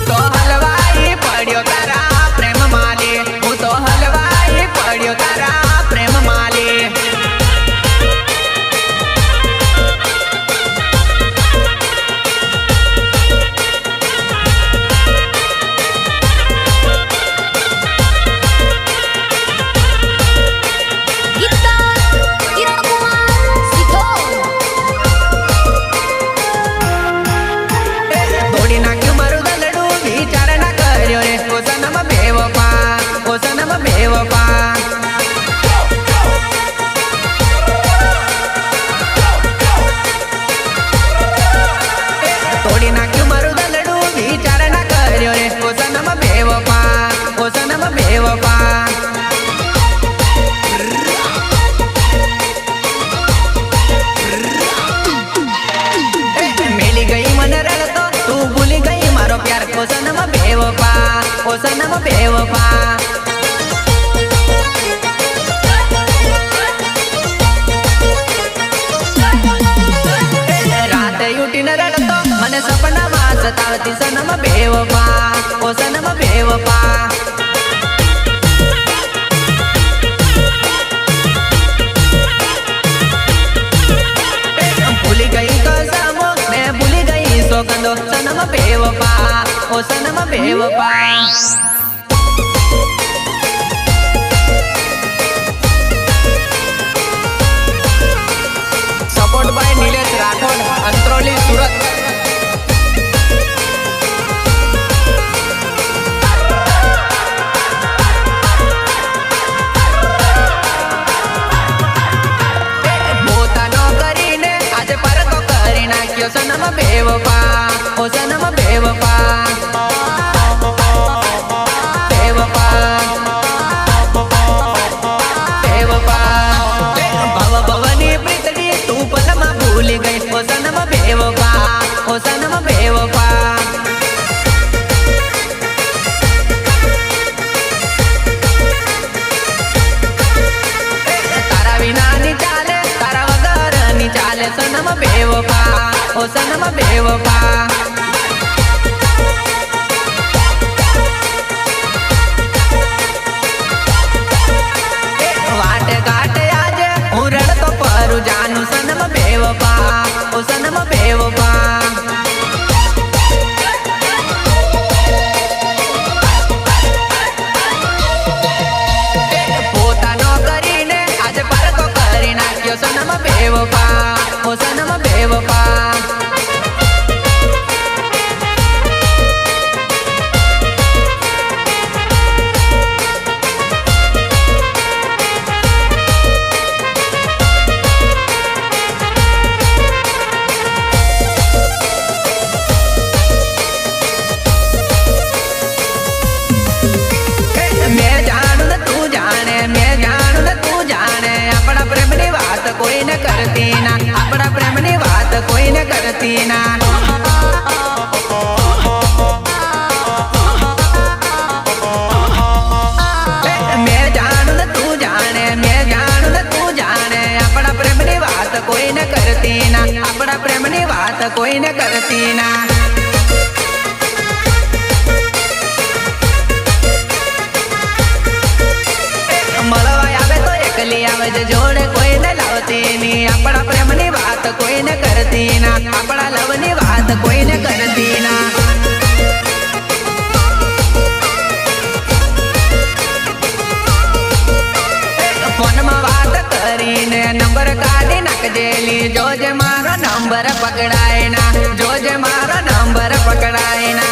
तो हलवाई पड्यो तारा प्रेम माले, हूँ तो हलवाई पड्यो तारा प्रेम माले। तोड़ी नाख्યું મારું દલડું વિચાર ના કર્યો રે ઓ સનમ બેવફા, ઓ સનમ બેવફા। મેલી ગઈ મને રડતો તું ભૂલી ગઈ મારો પ્યાર ઓ સનમ બેવફા, ઓ સનમ બેવફા। उठीन रडतो मने सपना में सतावती सनम बेवफा, ओ सनम बेवफा। भूली गई कसमो मैं भूली गई सौगंधो सनम बेवफा, ओ सनम बेवफा। सपोर्ट बाय नीलेश राठौड़, अंतरौली सूरत। पोतानो करीने आज परको करी नाख्यो सनम बेवफा, ओ सनम बेवफा, बेवफा, बेवफा। भव भवनी प्रीतड़ी तू पलमा भूल गई ओ सनम बेवफा, ओ सनम बेवफा। तारा विना नी चाले तारा वगर नी चाले सनम बेवफा, ओ सनम बेवफा। वाट घाट आज हूँ रड़तो परू जानू सनम बेवफा, ओ सनम बेवफा। पोतानो करीने आज परको करी नाख्यो सनम बेवफा, ओ सनम बेवफा। कोई न करती ना अपना प्रेम नी बात कोई न करती ना। मैं जानू न तू जाने, मैं जानू न तू जाने अपना प्रेम नी बात कोई न करती ना, अपना प्रेम नी बात कोई न करती ना। मलवा आवे तो एकली आवे जोड़े कोई न लावती नी, अपना प्रेम नी बात कोई न करती ना, अपना लव नी बात कोई न करती ना। फोन में बात करीने नंबर काढ़ी नाख देली, जो जे मारो नंबर पकड़ाए ना, जो जे मारो नंबर पकड़ाए ना।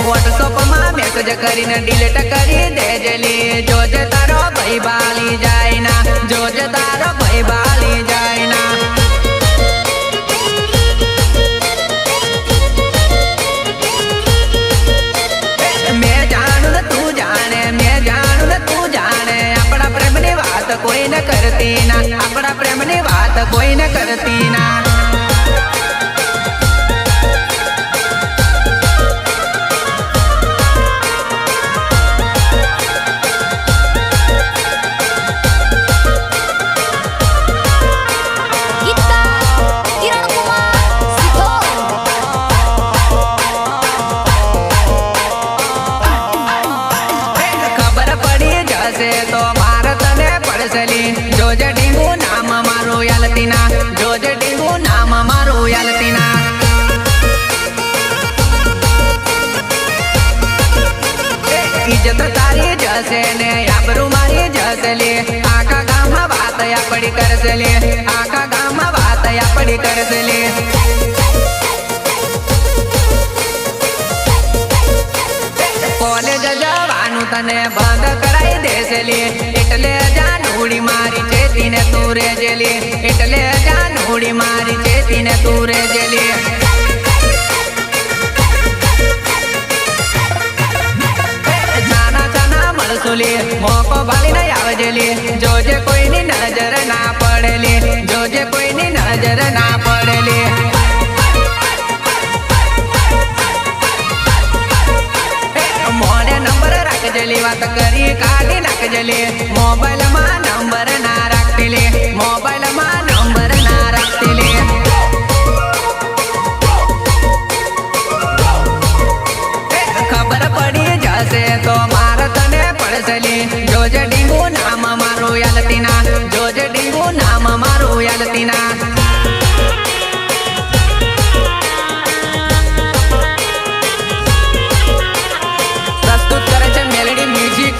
व्हाट्सएप में मैसेज करीने डिलीट करी देजली, जो जे तारो भाई बाली जाए ना, जो जे तारो भाई बाली जाए ना। मैं जानू न तू जाने, मैं जानू न तू जाने अपना प्रेम नी बात कोई न करती ना, अपना प्रेम नी बात कोई न करती ना। જોજે ડીંગુ નામ મારું યાલતીના इज्जत तारी जसे ने आबरू मारी जसले आखा गाम बात या पड़ी करसले आखा गाम बात या पड़ी करसले कॉलेज जवानु तने बंद कराई देसले એટલે જાનુડી મારી ચેતીને તું રેજેલી એટલે જાનુડી મારી ચેતીને તું રેજેલી મોકો ભાલી નહીં આવજેલી જોજે કોઈની નજર ના પડેલી જોજે કોઈની નજર ના પડેલી મોને નંબર રાખજેલી વાત કરી કાઢી નાખજેલી મોબાઈલ માં નંબર ના રાખતેલી મોબાઈલ માં નંબર ના રાખતેલી ખબર પડી જશે તો મારે તને પડસલી જોજે ડીંગુ નામ મારું યાલતીના જોજે ડીંગુ નામ મારું યાલતીના પ્રસ્તુત કરે છે મેલેડી મ્યુઝિક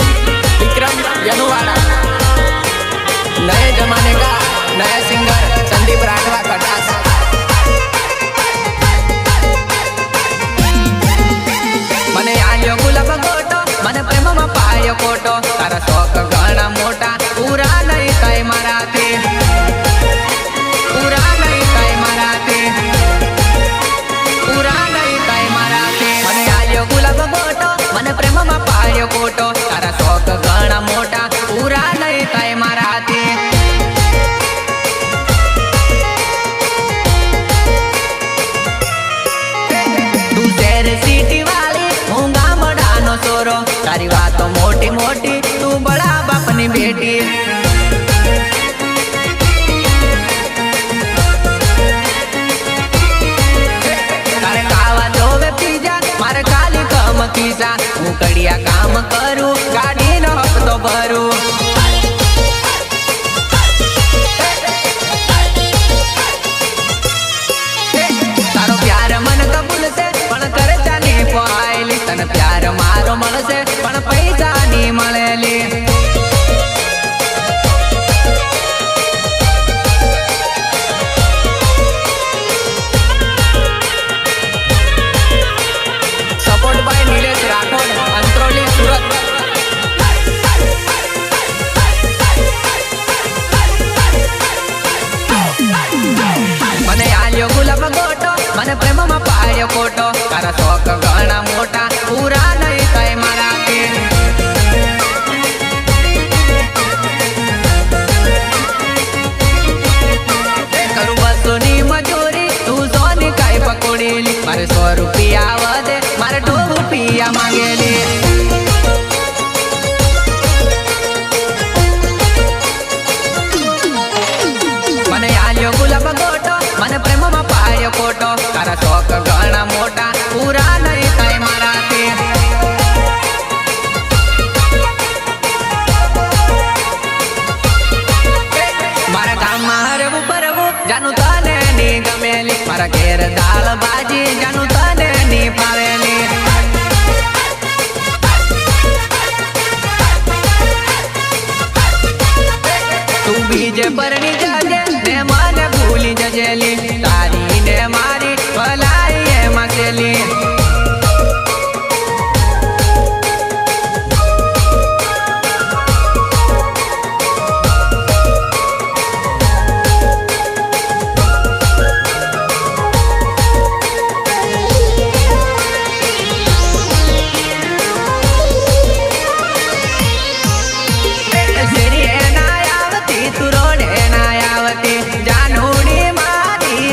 વિક્રમ યનુવાડા નए जमाने का नया सिंगर संदीप राठवा कटास મને આલ્યો ગુલાબ ગોટો મને પ્રેમમાં પાયો કોટો તારા શોખ ઘણા મોટા પૂરા નહીં થાય મારાથી પૂરા નહીં થાય મારાથી પૂરા નહીં થાય મારાથી મને આલ્યો ગુલાબ ગોટો મને પ્રેમમાં પાયો કોટો તારા શોખ ઘણા મોટા પૂરા નહીં થાય મારાથી તું શહેર સિટી सोरो तारी बात मोटी मोटी तू बड़ा बापनी बेटी तारे खावा जोवे पीजा मारे खाली कम कीसा हूँ कड़िया काम करूँ गाड़ी नो हफ्तो भरू तारो प्यार मन कबूल से पण करे जानी पायली तन प्यार मारो મળશે પણ પૈસા ની મળેલી સપોર્ટ બાય નિલેશ રાઠોડ અંત્રોલી સુરત મને આલ્યો ગુલાબ ગોટો મને પ્રેમમાં પાડ્યો કોટો તારા શોખ ઘણા મોટા પૂરા નહીં થાય મારાથી કરું બસોની મજૂરી તું સોની કાંઈ પકોડેલી મારે 100 રૂપિયા વધે મારે 2 રૂપિયા માંગેલી મને આલ્યો ગુલાબ ગોટો મને પ્રેમમાં પાડ્યો કોટો તારા શોખ ઘણા મોટા પૂરા નહીં થાય મારાથી મારા ગામમાં હરવું ફરવું જાનું તને ની ગમેલી મારા ઘેર દાળ ભાજી જાનું તને ની ભાવેલી તું બીજે પરણી જજે ને મને ભૂલી જજેલી તારી ને મારી ભલાઈ એમાં છેલી જાનુડી મારી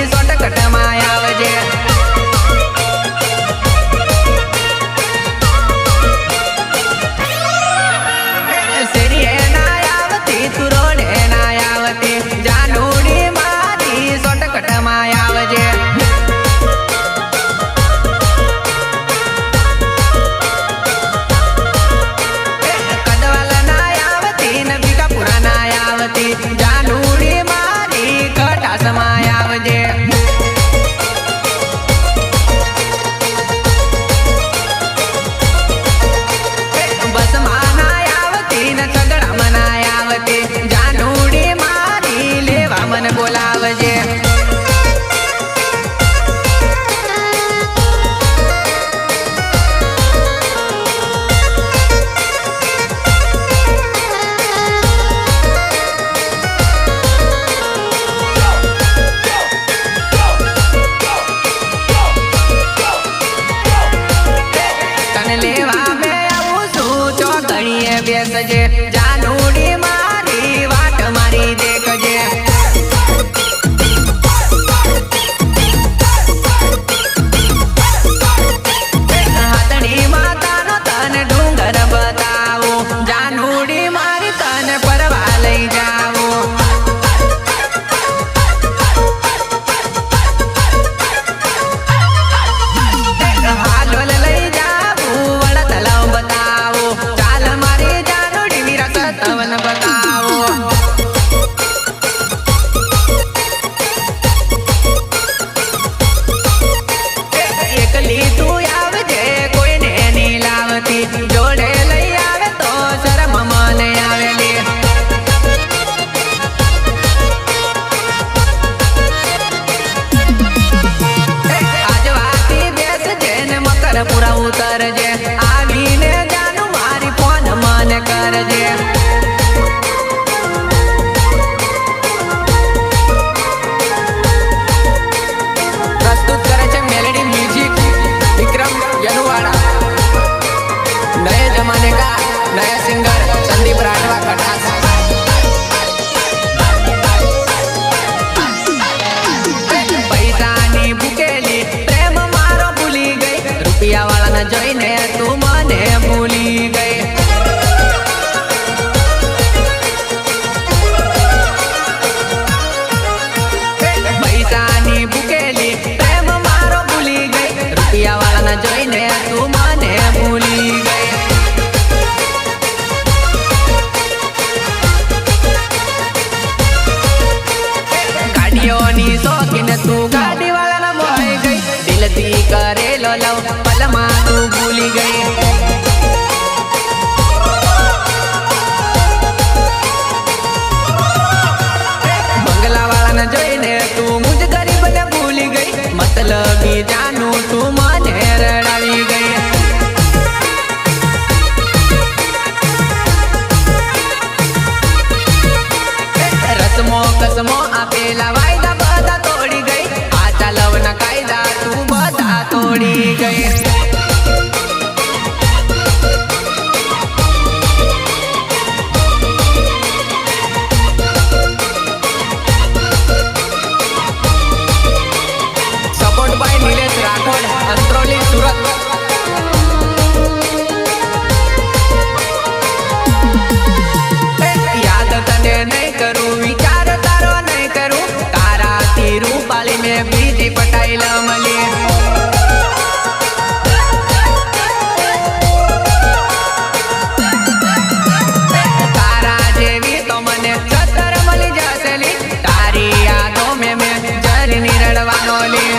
મને બોલાવજે. બેસજે જાનુડી મારી વાટ મારી દેખજે. હાથણી માતાનો તને ડુંગર બતાવું જાનુડી મારી તને પરવા લઈ જાવું. હાલોલ લઈ જાવું વડ તલાવ બતાવું ચાલ મારી તવન બતાવો. એકલી તું આવજે કોઈને નહીં લાવતી જોડે લઈ આવે તો શરમ મને આવેલી. આજવાથી બેસજે ને મકરપુરા ઉતરજે આવીને જાનું મારી ફોન મને કરજે. नया सिंगर संदीप राठवा खटास. પૈસાની ભૂકેલી પ્રેમ મારો ભૂલી ગઈ રૂપિયા વાળાને જોઈને તું મને ભૂલી ગઈ. પૈસાની ભૂકેલી પ્રેમ મારો ભૂલી ગઈ રૂપિયા વાળાને જોઈને તું મને ભૂલી ગઈ. ગાડીઓની શોખીન તું ગાડી વાળાના મોહી ગઈ દિલથી કરેલો લવ પલમાં તું ભૂલી ગઈ. બંગલા વાળાને જોઈને તું મુજ ગરીબને ભૂલી ગઈ મતલબી જાનું તું મને રડાવી ગઈ. રસમો કસમો આપેલા વાયદા બધા તોડી ગઈ આચા લવના કાયદા તું બધા તોડી ગઈ. Support by Nilesh Rathod Antroli Surat. યાદ તને નહીં કરું વિચાર તારો નહીં કરું તારાથી રૂપાલી મેં બીજી પટાઈ લમલી. તારા જેવી તો મને સત્તર મળી જશેલી તારી યાદો મેં જરીની રડવાનો લી.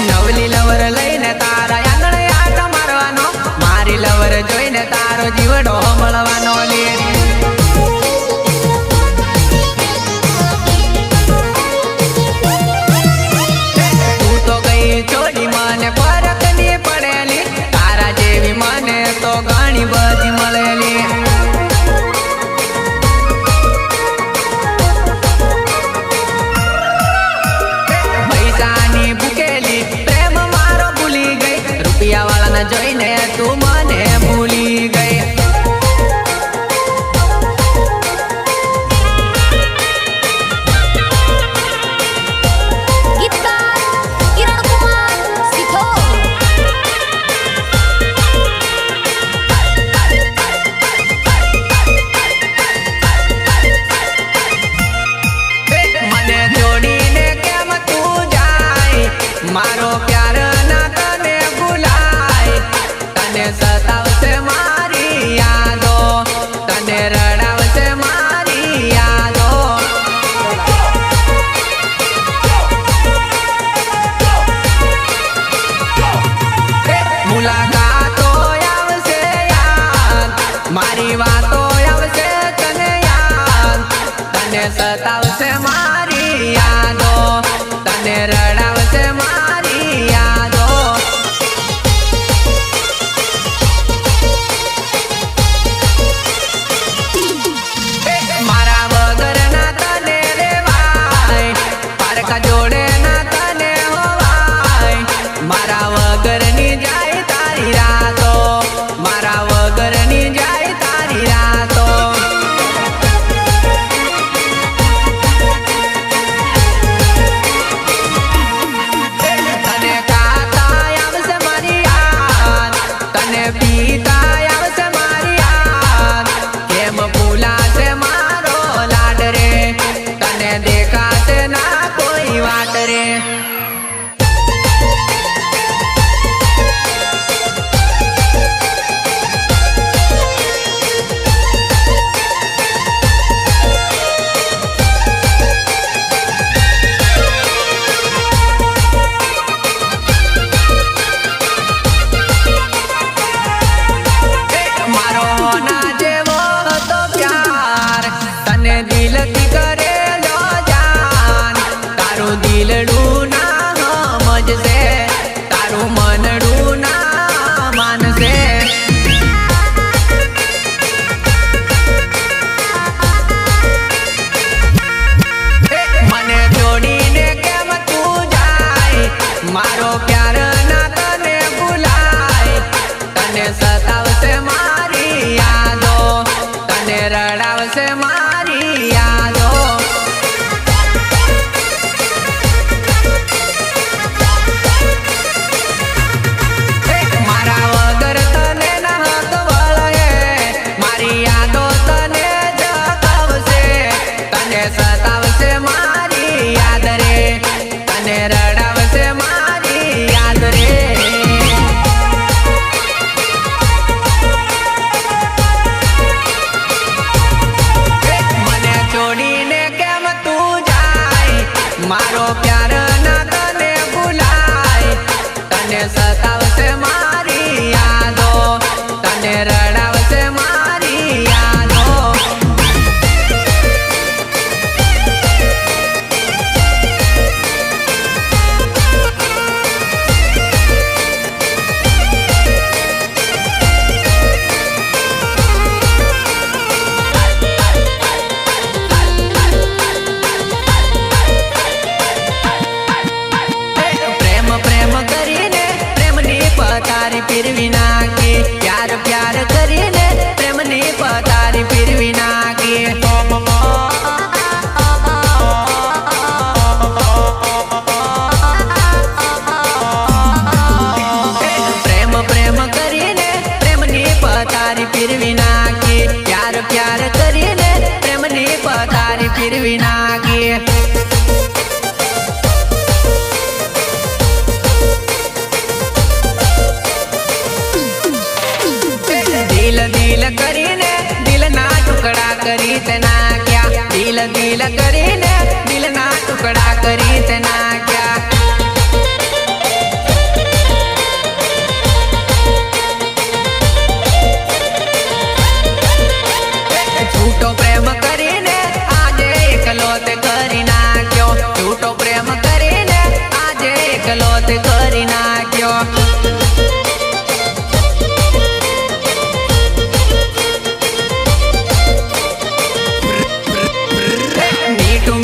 નવલી લવર લઈને તારા આંગણે આટા મારવાનો મારી લવર જોઈને તારો જીવડો મળવાનો લે. તું તો ગઈ છોડી મને ફરક નહીં પડેલી તારા જેવી મને તો ઘણી બધી મળેલી. પૈસાની ભૂકેલી પ્રેમ મારો ભૂલી ગઈ રૂપિયા વાળાને જોઈને તું મને ભૂલી ગઈ. મારી વાતો આવશે તને યાદ, તને સતાવશે મારી યાદો, તને રડાવશે મારી યાદો. મારા વગર ના તને રેવાય, પારકા જોડે ના તને હોવાય. મારા વગર ની જાય તારી રાતો, મારા વગર ની જાય તારી રાતો. તને ખાતા આવશે મારી યાદ, તને પીતા આવશે મારી યાદ. કેમ ભૂલાશે મારો લાડ રે, તને દેખાશે ના કોઈ વાત રે. મારો હોના જેવો હતો પ્યાર, તને દિલથી કરેલો જાન. તારું દિલડું ના સમજશે, તારું મનડું ના માનશે. મને છોડીને કેમ તું જાય, મારો પ્યાર ના તને ભૂલાય. તને સતાવશે મારી યાદો, તને રડાવશે મારી યાદો. મારા વગર તને ના હક વળે, મારી યાદો તને જગાવશે. તને સતાવશે મારી યાદ રે, તને રડાવશે મારી યાદ રે. મને છોડીને કેમ તું જાય, મારો પ્યાર ના તને ભૂલાય. તને સતાવશે મારી યાદો, તને રડાવશે મારી યાદો. પ્રેમ પ્રેમ કરીને પ્રેમની પતારી ફેરવી નાખી, પ્યાર પ્યાર કરીને પ્રેમની પતારી ફેરવી નાખી. પ્રેમ પ્રેમ કરીને પ્રેમની પતારી ફેરવી નાખી, પ્યાર પ્યાર કરીને પ્રેમની પતારી ફેરવી નાખી. દિલ દિલ કરીને દિલ ના ટુકડા કરી તે નાખ્યા, દિલ દિલ કરીને દિલ ના ટુકડા કરી તે નાખ્યા. છૂટો પ્રેમ કરીને આજે એકલો તે કરી નાખ્યો, છૂટો પ્રેમ કરીને આજે એકલો તે કરી નાખ્યો. મીઠું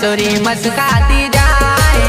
छोरी मस्काती जाए